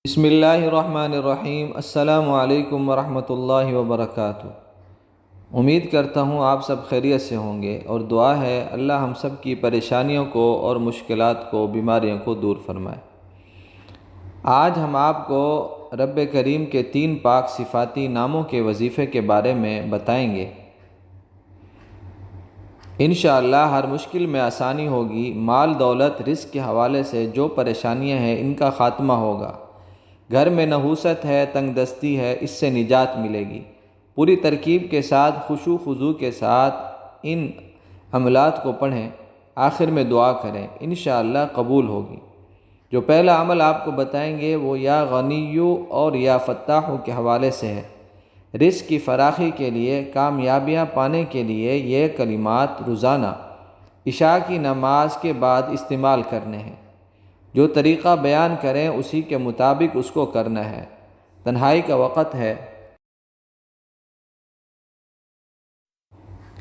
بسم اللہ الرحمن الرحیم۔ السلام علیکم ورحمۃ اللہ وبرکاتہ۔ امید کرتا ہوں آپ سب خیریت سے ہوں گے، اور دعا ہے اللہ ہم سب کی پریشانیوں کو اور مشکلات کو، بیماریوں کو دور فرمائے۔ آج ہم آپ کو رب کریم کے 3 پاک صفاتی ناموں کے وظیفے کے بارے میں بتائیں گے۔ انشاءاللہ ہر مشکل میں آسانی ہوگی، مال دولت رزق کے حوالے سے جو پریشانیاں ہیں ان کا خاتمہ ہوگا۔ گھر میں نحوست ہے، تنگ دستی ہے، اس سے نجات ملے گی۔ پوری ترکیب کے ساتھ، خشوع خضوع کے ساتھ ان عملات کو پڑھیں، آخر میں دعا کریں، انشاءاللہ قبول ہوگی۔ جو پہلا عمل آپ کو بتائیں گے وہ یا غنیو اور یا فتاحو کے حوالے سے ہے۔ رزق کی فراخی کے لیے، کامیابیاں پانے کے لیے یہ کلمات روزانہ عشاء کی نماز کے بعد استعمال کرنے ہیں۔ جو طریقہ بیان کریں اسی کے مطابق اس کو کرنا ہے۔ تنہائی کا وقت ہے،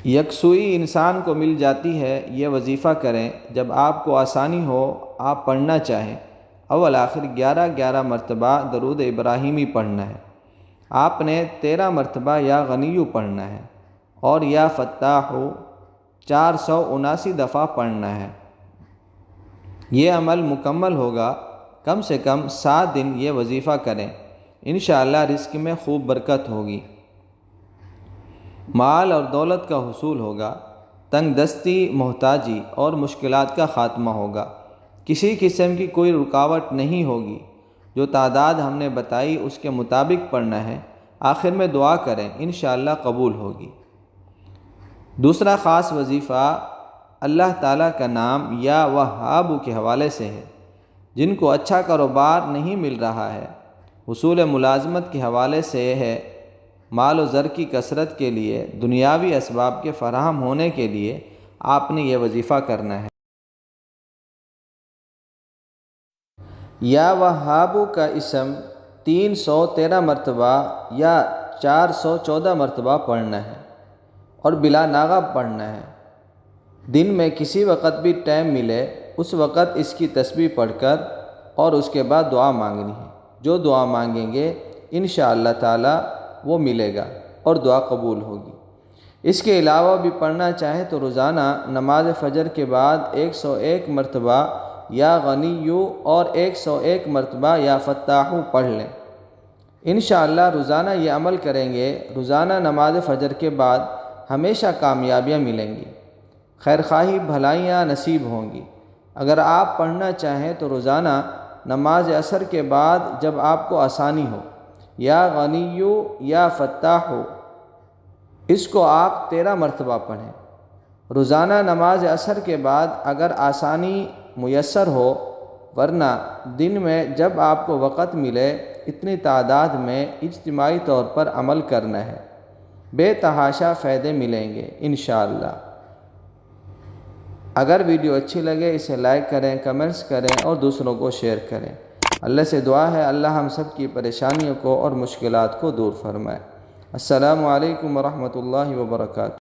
یکسوئی انسان کو مل جاتی ہے، یہ وظیفہ کریں۔ جب آپ کو آسانی ہو، آپ پڑھنا چاہیں، اول آخر 11 مرتبہ درود ابراہیمی پڑھنا ہے۔ آپ نے 13 مرتبہ یا غنیو پڑھنا ہے، اور یا فتاحو 479 دفعہ پڑھنا ہے۔ یہ عمل مکمل ہوگا، کم سے کم 7 دن یہ وظیفہ کریں، انشاءاللہ رزق میں خوب برکت ہوگی، مال اور دولت کا حصول ہوگا، تنگ دستی، محتاجی اور مشکلات کا خاتمہ ہوگا، کسی قسم کی کوئی رکاوٹ نہیں ہوگی۔ جو تعداد ہم نے بتائی اس کے مطابق پڑھنا ہے، آخر میں دعا کریں، انشاءاللہ قبول ہوگی۔ دوسرا خاص وظیفہ اللہ تعالیٰ کا نام یا وہاب کے حوالے سے ہے۔ جن کو اچھا کاروبار نہیں مل رہا ہے، حصول ملازمت کے حوالے سے ہے، مال و زر کی کثرت کے لیے، دنیاوی اسباب کے فراہم ہونے کے لیے آپ نے یہ وظیفہ کرنا ہے۔ یا وہاب کا اسم 313 مرتبہ یا 414 مرتبہ پڑھنا ہے، اور بلا ناغہ پڑھنا ہے۔ دن میں کسی وقت بھی ٹائم ملے اس وقت اس کی تسبیح پڑھ کر اور اس کے بعد دعا مانگنی ہے۔ جو دعا مانگیں گے انشاءاللہ تعالی وہ ملے گا اور دعا قبول ہوگی۔ اس کے علاوہ بھی پڑھنا چاہیں تو روزانہ نماز فجر کے بعد 101 مرتبہ یا غنیو اور 101 مرتبہ یا فتاحو پڑھ لیں۔ انشاءاللہ روزانہ یہ عمل کریں گے، روزانہ نماز فجر کے بعد ہمیشہ کامیابیاں ملیں گی، خیرخواہی بھلائیاں نصیب ہوں گی۔ اگر آپ پڑھنا چاہیں تو روزانہ نماز عصر کے بعد جب آپ کو آسانی ہو، یا غنیو یا فتاحو، اس کو آپ 13 مرتبہ پڑھیں۔ روزانہ نماز عصر کے بعد اگر آسانی میسر ہو، ورنہ دن میں جب آپ کو وقت ملے اتنی تعداد میں اجتماعی طور پر عمل کرنا ہے، بے تحاشا فائدے ملیں گے انشاءاللہ۔ اگر ویڈیو اچھی لگے اسے لائک کریں، کمنٹس کریں اور دوسروں کو شیئر کریں۔ اللہ سے دعا ہے اللہ ہم سب کی پریشانیوں کو اور مشکلات کو دور فرمائے۔ السلام علیکم ورحمۃ اللہ وبرکاتہ۔